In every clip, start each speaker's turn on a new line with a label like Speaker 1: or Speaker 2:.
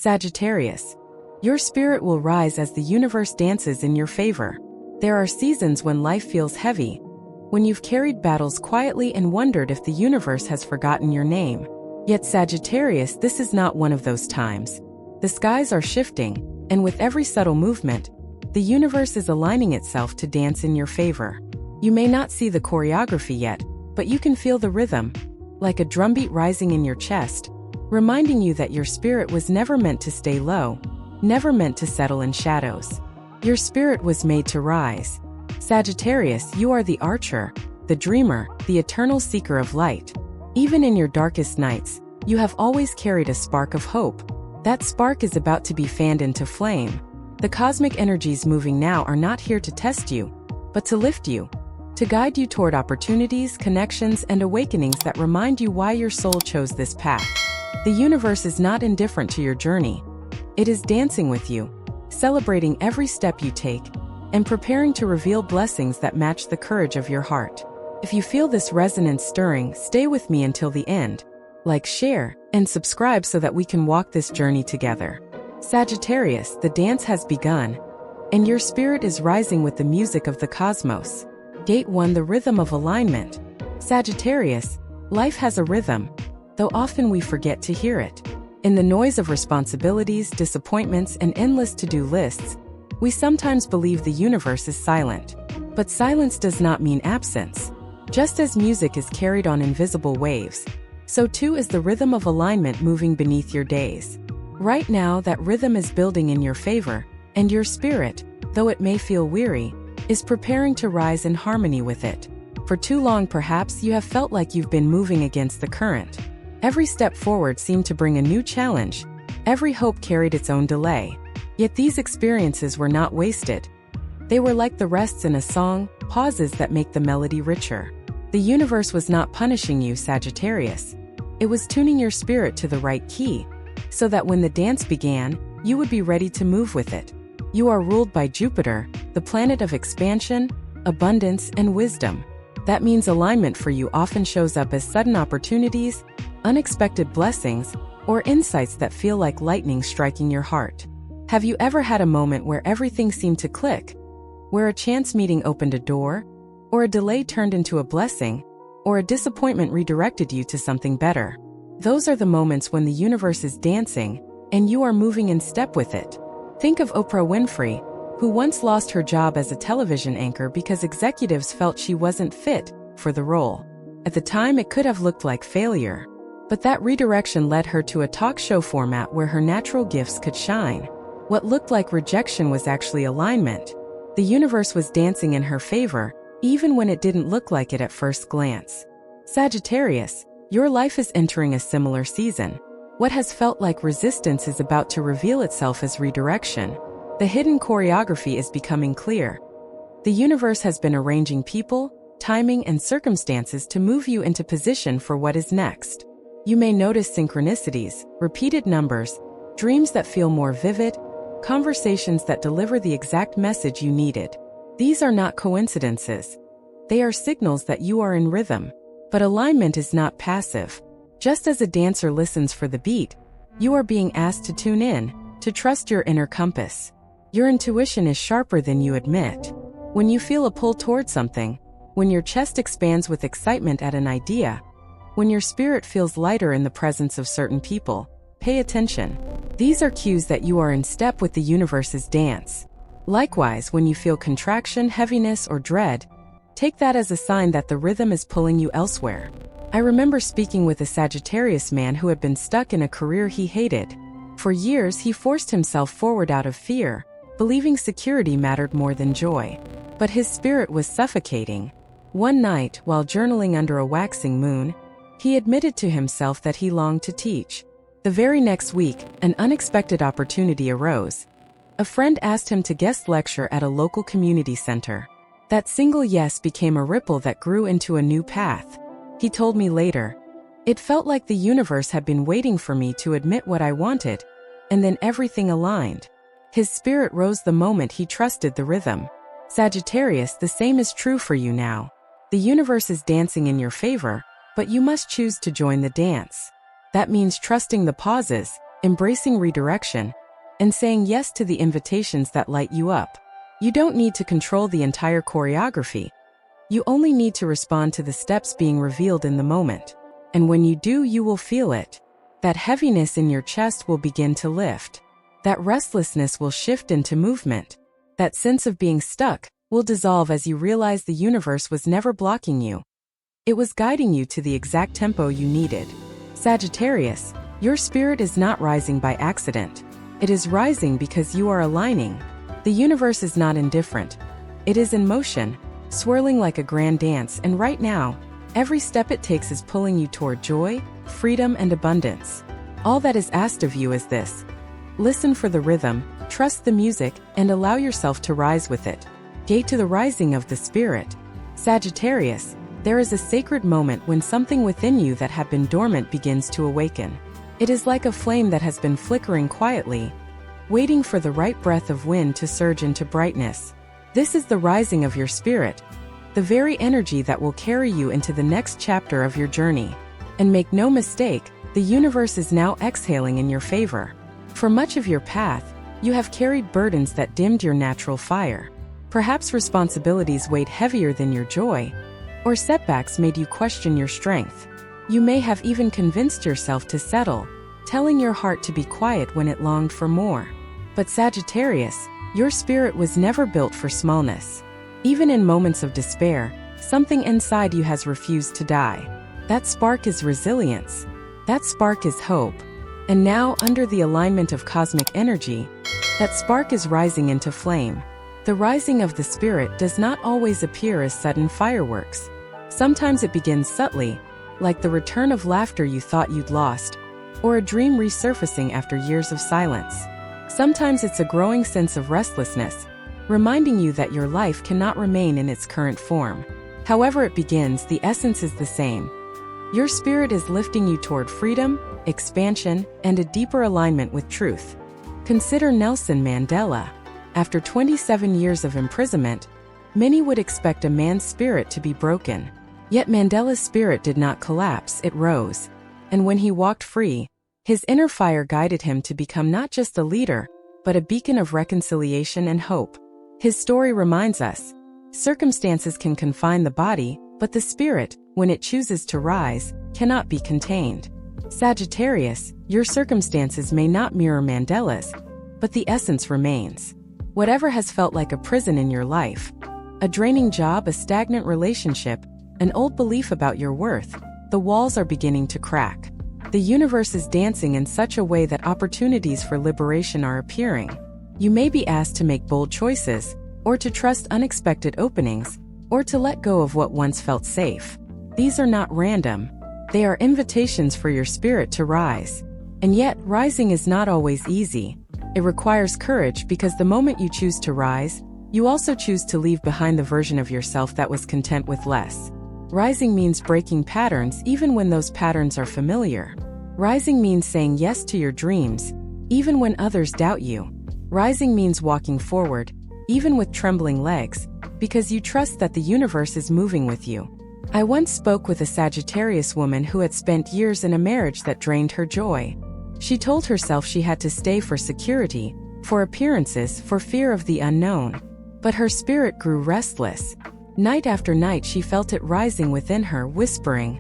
Speaker 1: Sagittarius, your spirit will rise as the universe dances in your favor. There are seasons when life feels heavy, when you've carried battles quietly and wondered if the universe has forgotten your name. Yet Sagittarius, this is not one of those times. The skies are shifting, and with every subtle movement, the universe is aligning itself to dance in your favor. You may not see the choreography yet, but you can feel the rhythm, like a drumbeat rising in your chest, reminding you that your spirit was never meant to stay low, never meant to settle in shadows. Your spirit was made to rise. Sagittarius, you are the archer, the dreamer, the eternal seeker of light. Even in your darkest nights, you have always carried a spark of hope. That spark is about to be fanned into flame. The cosmic energies moving now are not here to test you, but to lift you, to guide you toward opportunities, connections, and awakenings that remind you why your soul chose this path. The universe is not indifferent to your journey. It is dancing with you, celebrating every step you take, and preparing to reveal blessings that match the courage of your heart. If you feel this resonance stirring, stay with me until the end. Like, share, and subscribe so that we can walk this journey together. Sagittarius, the dance has begun, and your spirit is rising with the music of the cosmos. Gate 1, the rhythm of alignment. Sagittarius, life has a rhythm, though often we forget to hear it. In the noise of responsibilities, disappointments, and endless to-do lists, we sometimes believe the universe is silent. But silence does not mean absence. Just as music is carried on invisible waves, so too is the rhythm of alignment moving beneath your days. Right now, that rhythm is building in your favor, and your spirit, though it may feel weary, is preparing to rise in harmony with it. For too long, perhaps, you have felt like you've been moving against the current. Every step forward seemed to bring a new challenge. Every hope carried its own delay. Yet these experiences were not wasted. They were like the rests in a song, pauses that make the melody richer. The universe was not punishing you, Sagittarius. It was tuning your spirit to the right key, so that when the dance began, you would be ready to move with it. You are ruled by Jupiter, the planet of expansion, abundance, and wisdom. That means alignment for you often shows up as sudden opportunities, unexpected blessings, or insights that feel like lightning striking your heart. Have you ever had a moment where everything seemed to click? Where a chance meeting opened a door, or a delay turned into a blessing, or a disappointment redirected you to something better? Those are the moments when the universe is dancing, and you are moving in step with it. Think of Oprah Winfrey, who once lost her job as a television anchor because executives felt she wasn't fit for the role. At the time, it could have looked like failure, but that redirection led her to a talk show format where her natural gifts could shine. What looked like rejection was actually alignment. The universe was dancing in her favor, even when it didn't look like it at first glance. Sagittarius, your life is entering a similar season. What has felt like resistance is about to reveal itself as redirection. The hidden choreography is becoming clear. The universe has been arranging people, timing, and circumstances to move you into position for what is next. You may notice synchronicities, repeated numbers, dreams that feel more vivid, conversations that deliver the exact message you needed. These are not coincidences. They are signals that you are in rhythm. But alignment is not passive. Just as a dancer listens for the beat, you are being asked to tune in, to trust your inner compass. Your intuition is sharper than you admit. When you feel a pull toward something, when your chest expands with excitement at an idea, when your spirit feels lighter in the presence of certain people, pay attention. These are cues that you are in step with the universe's dance. Likewise, when you feel contraction, heaviness, or dread, take that as a sign that the rhythm is pulling you elsewhere. I remember speaking with a Sagittarius man who had been stuck in a career he hated. For years, he forced himself forward out of fear, believing security mattered more than joy. But his spirit was suffocating. One night, while journaling under a waxing moon, he admitted to himself that he longed to teach. The very next week, an unexpected opportunity arose. A friend asked him to guest lecture at a local community center. That single yes became a ripple that grew into a new path. He told me later, "It felt like the universe had been waiting for me to admit what I wanted, and then everything aligned." His spirit rose the moment he trusted the rhythm. Sagittarius, the same is true for you now. The universe is dancing in your favor, but you must choose to join the dance. That means trusting the pauses, embracing redirection, and saying yes to the invitations that light you up. You don't need to control the entire choreography. You only need to respond to the steps being revealed in the moment. And when you do, you will feel it. That heaviness in your chest will begin to lift. That restlessness will shift into movement. That sense of being stuck will dissolve as you realize the universe was never blocking you. It was guiding you to the exact tempo you needed. Sagittarius, your spirit is not rising by accident. It is rising because you are aligning. The universe is not indifferent. It is in motion, swirling like a grand dance, and right now, every step it takes is pulling you toward joy, freedom, and abundance. All that is asked of you is this: listen for the rhythm, trust the music, and allow yourself to rise with it. Gate to the rising of the spirit. Sagittarius, there is a sacred moment when something within you that had been dormant begins to awaken. It is like a flame that has been flickering quietly, waiting for the right breath of wind to surge into brightness. This is the rising of your spirit, the very energy that will carry you into the next chapter of your journey. And make no mistake, the universe is now exhaling in your favor. For much of your path, you have carried burdens that dimmed your natural fire. Perhaps responsibilities weighed heavier than your joy, or setbacks made you question your strength. You may have even convinced yourself to settle, telling your heart to be quiet when it longed for more. But Sagittarius, your spirit was never built for smallness. Even in moments of despair, something inside you has refused to die. That spark is resilience. That spark is hope. And now, under the alignment of cosmic energy, that spark is rising into flame. The rising of the spirit does not always appear as sudden fireworks. Sometimes it begins subtly, like the return of laughter you thought you'd lost, or a dream resurfacing after years of silence. Sometimes it's a growing sense of restlessness, reminding you that your life cannot remain in its current form. However it begins, the essence is the same. Your spirit is lifting you toward freedom, expansion, and a deeper alignment with truth. Consider Nelson Mandela. After 27 years of imprisonment, many would expect a man's spirit to be broken. Yet Mandela's spirit did not collapse, it rose. And when he walked free, his inner fire guided him to become not just a leader, but a beacon of reconciliation and hope. His story reminds us, circumstances can confine the body, but the spirit, when it chooses to rise, cannot be contained. Sagittarius, your circumstances may not mirror Mandela's, but the essence remains. Whatever has felt like a prison in your life, a draining job, a stagnant relationship, an old belief about your worth, the walls are beginning to crack. The universe is dancing in such a way that opportunities for liberation are appearing. You may be asked to make bold choices, or to trust unexpected openings, or to let go of what once felt safe. These are not random. They are invitations for your spirit to rise. And yet, rising is not always easy. It requires courage because the moment you choose to rise, you also choose to leave behind the version of yourself that was content with less. Rising means breaking patterns even when those patterns are familiar. Rising means saying yes to your dreams, even when others doubt you. Rising means walking forward, even with trembling legs, because you trust that the universe is moving with you. I once spoke with a Sagittarius woman who had spent years in a marriage that drained her joy. She told herself she had to stay for security, for appearances, for fear of the unknown. But her spirit grew restless. Night after night she felt it rising within her, whispering,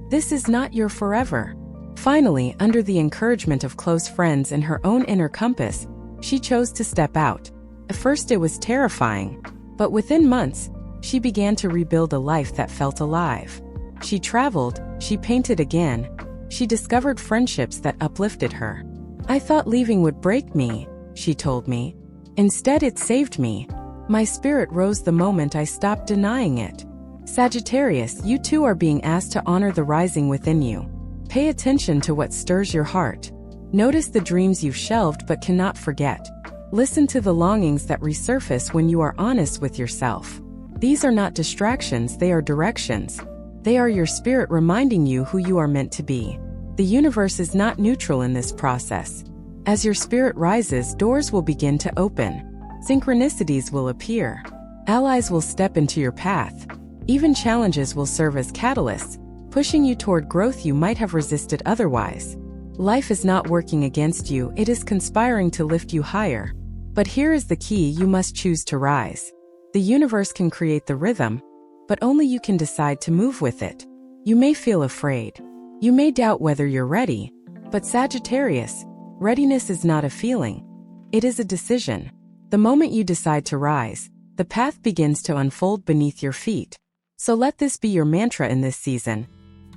Speaker 1: "This is not your forever." Finally, under the encouragement of close friends and her own inner compass, she chose to step out. At first it was terrifying, but within months, she began to rebuild a life that felt alive. She traveled, she painted again, she discovered friendships that uplifted her. "I thought leaving would break me," she told me. "Instead it saved me. My spirit rose the moment I stopped denying it." Sagittarius, you too are being asked to honor the rising within you. Pay attention to what stirs your heart. Notice the dreams you've shelved but cannot forget. Listen to the longings that resurface when you are honest with yourself. These are not distractions, they are directions. They are your spirit reminding you who you are meant to be. The universe is not neutral in this process. As your spirit rises, doors will begin to open. Synchronicities will appear. Allies will step into your path. Even challenges will serve as catalysts, pushing you toward growth you might have resisted otherwise. Life is not working against you, it is conspiring to lift you higher. But here is the key: you must choose to rise. The universe can create the rhythm, but only you can decide to move with it. You may feel afraid. You may doubt whether you're ready. But Sagittarius, readiness is not a feeling. It is a decision. The moment you decide to rise, the path begins to unfold beneath your feet. So let this be your mantra in this season.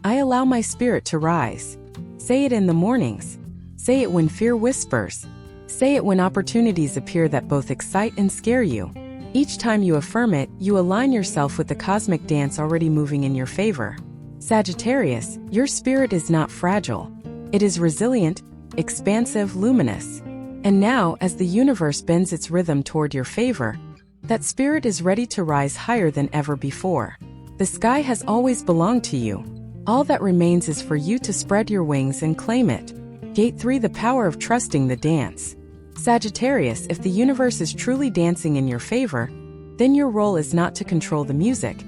Speaker 1: I allow my spirit to rise. Say it in the mornings. Say it when fear whispers. Say it when opportunities appear that both excite and scare you. Each time you affirm it, you align yourself with the cosmic dance already moving in your favor. Sagittarius, your spirit is not fragile. It is resilient, expansive, luminous. And now, as the universe bends its rhythm toward your favor, that spirit is ready to rise higher than ever before. The sky has always belonged to you. All that remains is for you to spread your wings and claim it. Gate 3: the power of trusting the dance. Sagittarius, if the universe is truly dancing in your favor, then your role is not to control the music.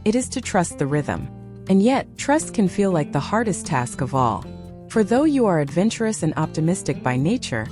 Speaker 1: It is to trust the rhythm. And yet, trust can feel like the hardest task of all. For though you are adventurous and optimistic by nature,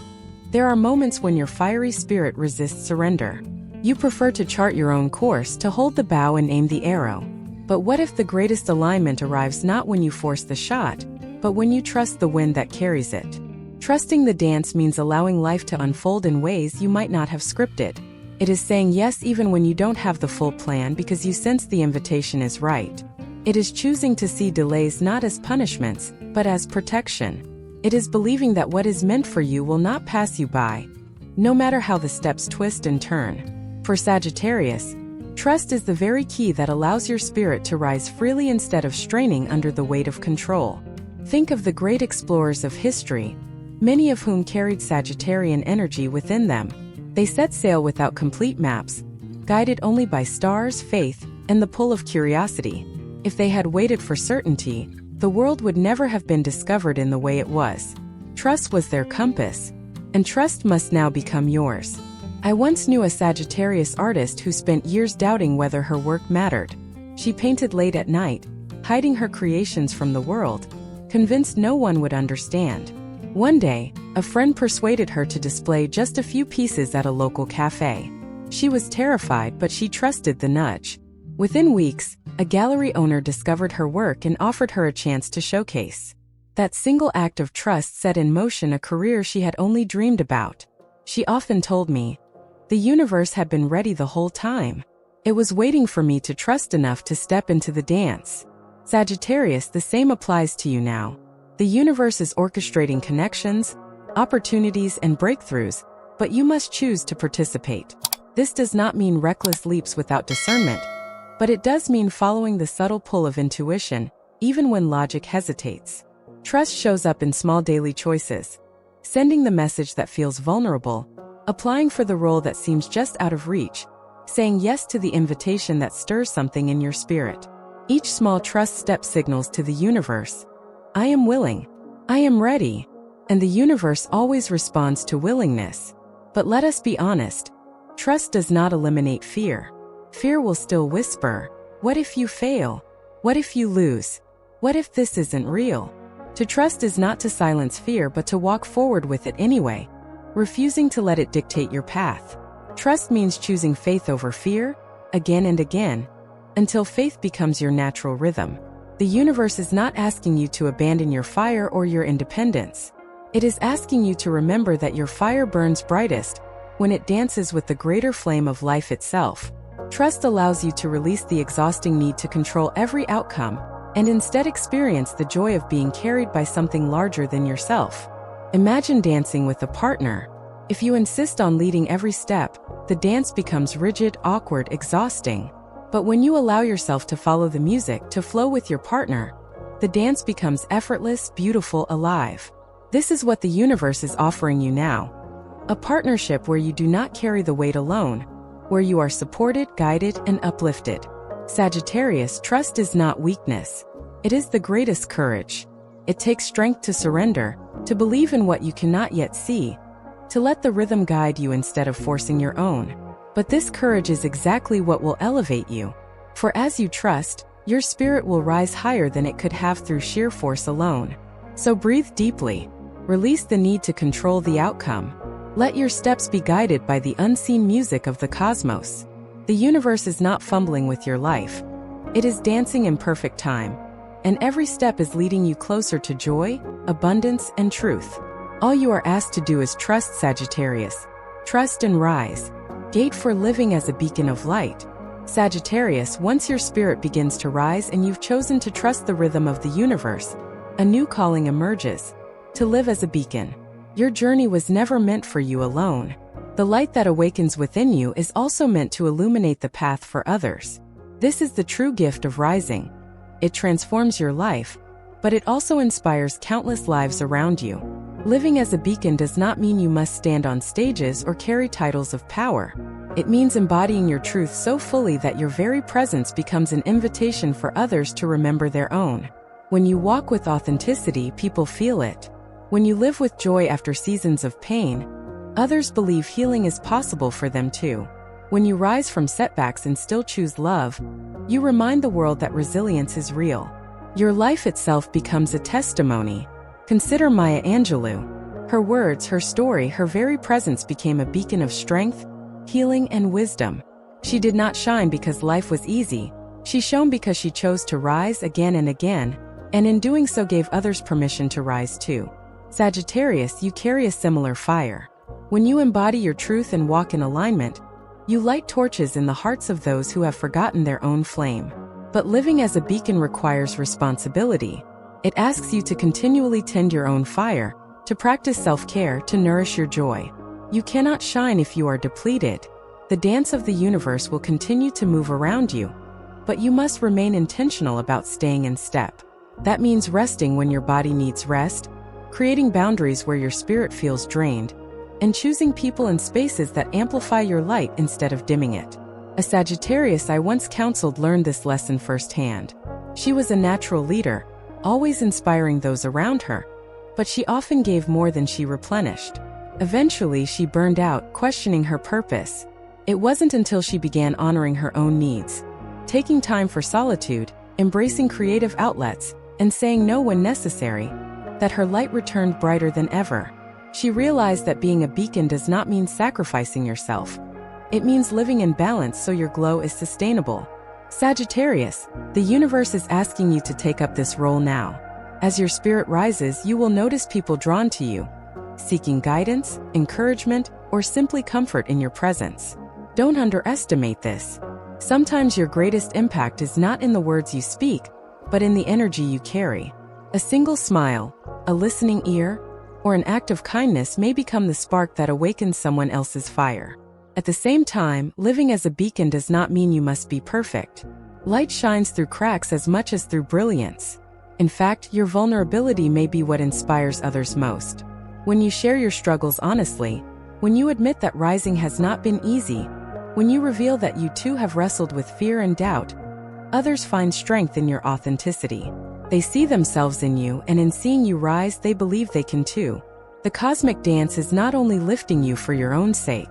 Speaker 1: there are moments when your fiery spirit resists surrender. You prefer to chart your own course, to hold the bow and aim the arrow. But what if the greatest alignment arrives not when you force the shot, but when you trust the wind that carries it? Trusting the dance means allowing life to unfold in ways you might not have scripted. It is saying yes even when you don't have the full plan because you sense the invitation is right. It is choosing to see delays not as punishments, but as protection. It is believing that what is meant for you will not pass you by, no matter how the steps twist and turn. For Sagittarius, trust is the very key that allows your spirit to rise freely instead of straining under the weight of control. Think of the great explorers of history, many of whom carried Sagittarian energy within them. They set sail without complete maps, guided only by stars, faith, and the pull of curiosity. If they had waited for certainty, the world would never have been discovered in the way it was. Trust was their compass, and trust must now become yours. I once knew a Sagittarius artist who spent years doubting whether her work mattered. She painted late at night, hiding her creations from the world, convinced no one would understand. One day, a friend persuaded her to display just a few pieces at a local cafe. She was terrified, but she trusted the nudge. Within weeks, a gallery owner discovered her work and offered her a chance to showcase. That single act of trust set in motion a career she had only dreamed about. She often told me, "The universe had been ready the whole time. It was waiting for me to trust enough to step into the dance." Sagittarius, the same applies to you now. The universe is orchestrating connections, opportunities, and breakthroughs, but you must choose to participate. This does not mean reckless leaps without discernment, but it does mean following the subtle pull of intuition, even when logic hesitates. Trust shows up in small daily choices, sending the message that feels vulnerable, applying for the role that seems just out of reach, saying yes to the invitation that stirs something in your spirit. Each small trust step signals to the universe, "I am willing. I am ready." And the universe always responds to willingness. But let us be honest, trust does not eliminate fear. Fear will still whisper, "What if you fail? What if you lose? What if this isn't real?" To trust is not to silence fear but to walk forward with it anyway, refusing to let it dictate your path. Trust means choosing faith over fear, again and again, until faith becomes your natural rhythm. The universe is not asking you to abandon your fire or your independence. It is asking you to remember that your fire burns brightest when it dances with the greater flame of life itself. Trust allows you to release the exhausting need to control every outcome and instead experience the joy of being carried by something larger than yourself. Imagine dancing with a partner. If you insist on leading every step, the dance becomes rigid, awkward, exhausting. But when you allow yourself to follow the music, to flow with your partner, the dance becomes effortless, beautiful, alive. This is what the universe is offering you now. A partnership where you do not carry the weight alone, where you are supported, guided, and uplifted. Sagittarius, trust is not weakness. It is the greatest courage. It takes strength to surrender, to believe in what you cannot yet see, to let the rhythm guide you instead of forcing your own. But this courage is exactly what will elevate you. For as you trust, your spirit will rise higher than it could have through sheer force alone. So breathe deeply. Release the need to control the outcome. Let your steps be guided by the unseen music of the cosmos. The universe is not fumbling with your life. It is dancing in perfect time. And every step is leading you closer to joy, abundance, and truth. All you are asked to do is trust, Sagittarius. Trust and rise. Gate for living as a beacon of light. Sagittarius, once your spirit begins to rise and you've chosen to trust the rhythm of the universe, a new calling emerges. To live as a beacon. Your journey was never meant for you alone. The light that awakens within you is also meant to illuminate the path for others. This is the true gift of rising. It transforms your life, but it also inspires countless lives around you. Living as a beacon does not mean you must stand on stages or carry titles of power. It means embodying your truth so fully that your very presence becomes an invitation for others to remember their own. When you walk with authenticity, people feel it. When you live with joy after seasons of pain, others believe healing is possible for them too. When you rise from setbacks and still choose love, you remind the world that resilience is real. Your life itself becomes a testimony. Consider Maya Angelou. Her words, her story, her very presence became a beacon of strength, healing, and wisdom. She did not shine because life was easy. She shone because she chose to rise again and again, and in doing so gave others permission to rise too. Sagittarius, you carry a similar fire. When you embody your truth and walk in alignment, you light torches in the hearts of those who have forgotten their own flame. But living as a beacon requires responsibility. It asks you to continually tend your own fire, to practice self-care, to nourish your joy. You cannot shine if you are depleted. The dance of the universe will continue to move around you, but you must remain intentional about staying in step. That means resting when your body needs rest, creating boundaries where your spirit feels drained, and choosing people and spaces that amplify your light instead of dimming it. A Sagittarius I once counseled learned this lesson firsthand. She was a natural leader, always inspiring those around her, but she often gave more than she replenished. Eventually, she burned out, questioning her purpose. It wasn't until she began honoring her own needs, taking time for solitude, embracing creative outlets, and saying no when necessary, that her light returned brighter than ever. She realized that being a beacon does not mean sacrificing yourself. It means living in balance so your glow is sustainable. Sagittarius, the universe is asking you to take up this role now. As your spirit rises, you will notice people drawn to you, seeking guidance, encouragement, or simply comfort in your presence. Don't underestimate this. Sometimes your greatest impact is not in the words you speak, but in the energy you carry. A single smile, a listening ear, or an act of kindness may become the spark that awakens someone else's fire. At the same time, living as a beacon does not mean you must be perfect. Light shines through cracks as much as through brilliance. In fact, your vulnerability may be what inspires others most. When you share your struggles honestly, when you admit that rising has not been easy, when you reveal that you too have wrestled with fear and doubt, others find strength in your authenticity. They see themselves in you, and in seeing you rise, they believe they can too. The cosmic dance is not only lifting you for your own sake,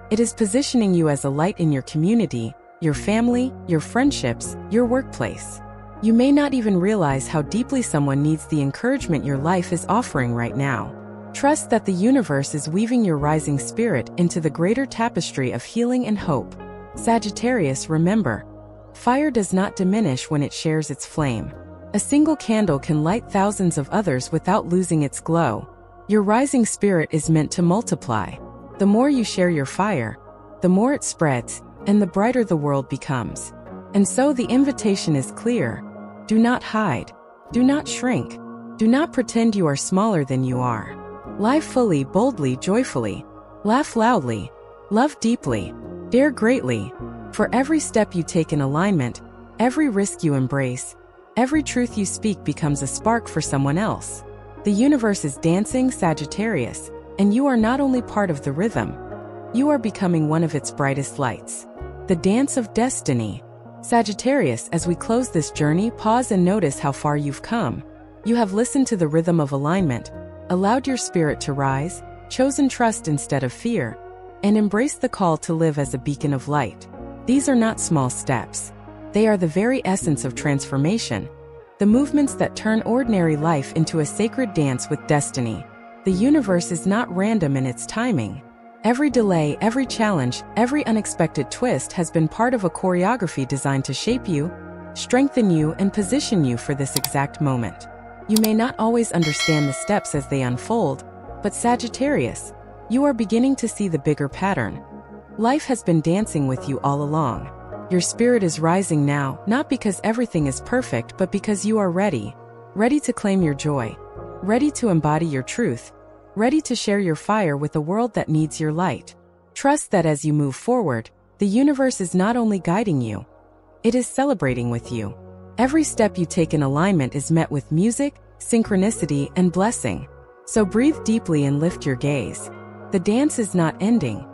Speaker 1: it is positioning you as a light in your community, your family, your friendships, your workplace. You may not even realize how deeply someone needs the encouragement your life is offering right now. Trust that the universe is weaving your rising spirit into the greater tapestry of healing and hope. Sagittarius, remember, fire does not diminish when it shares its flame. A single candle can light thousands of others without losing its glow. Your rising spirit is meant to multiply. The more you share your fire, the more it spreads, and the brighter the world becomes. And so the invitation is clear. Do not hide. Do not shrink. Do not pretend you are smaller than you are. Live fully, boldly, joyfully. Laugh loudly. Love deeply. Dare greatly. For every step you take in alignment, every risk you embrace, every truth you speak becomes a spark for someone else. The universe is dancing, Sagittarius, and you are not only part of the rhythm, you are becoming one of its brightest lights. The dance of destiny. Sagittarius, as we close this journey, pause and notice how far you've come. You have listened to the rhythm of alignment, allowed your spirit to rise, chosen trust instead of fear, and embraced the call to live as a beacon of light. These are not small steps. They are the very essence of transformation, the movements that turn ordinary life into a sacred dance with destiny. The universe is not random in its timing. Every delay, every challenge, every unexpected twist has been part of a choreography designed to shape you, strengthen you, and position you for this exact moment. You may not always understand the steps as they unfold, but Sagittarius, you are beginning to see the bigger pattern. Life has been dancing with you all along. Your spirit is rising now, not because everything is perfect, but because you are ready. Ready to claim your joy. Ready to embody your truth. Ready to share your fire with a world that needs your light. Trust that as you move forward, the universe is not only guiding you, it is celebrating with you. Every step you take in alignment is met with music, synchronicity, and blessing. So breathe deeply and lift your gaze. The dance is not ending.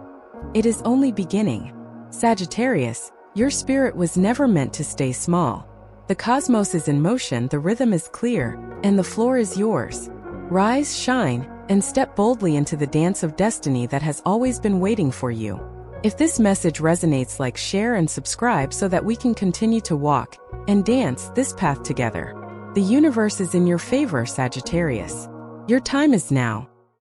Speaker 1: It is only beginning. Sagittarius, your spirit was never meant to stay small. The cosmos is in motion, the rhythm is clear, and the floor is yours. Rise, shine, and step boldly into the dance of destiny that has always been waiting for you. If this message resonates, like, share, and subscribe so that we can continue to walk and dance this path together. The universe is in your favor, Sagittarius. Your time is now.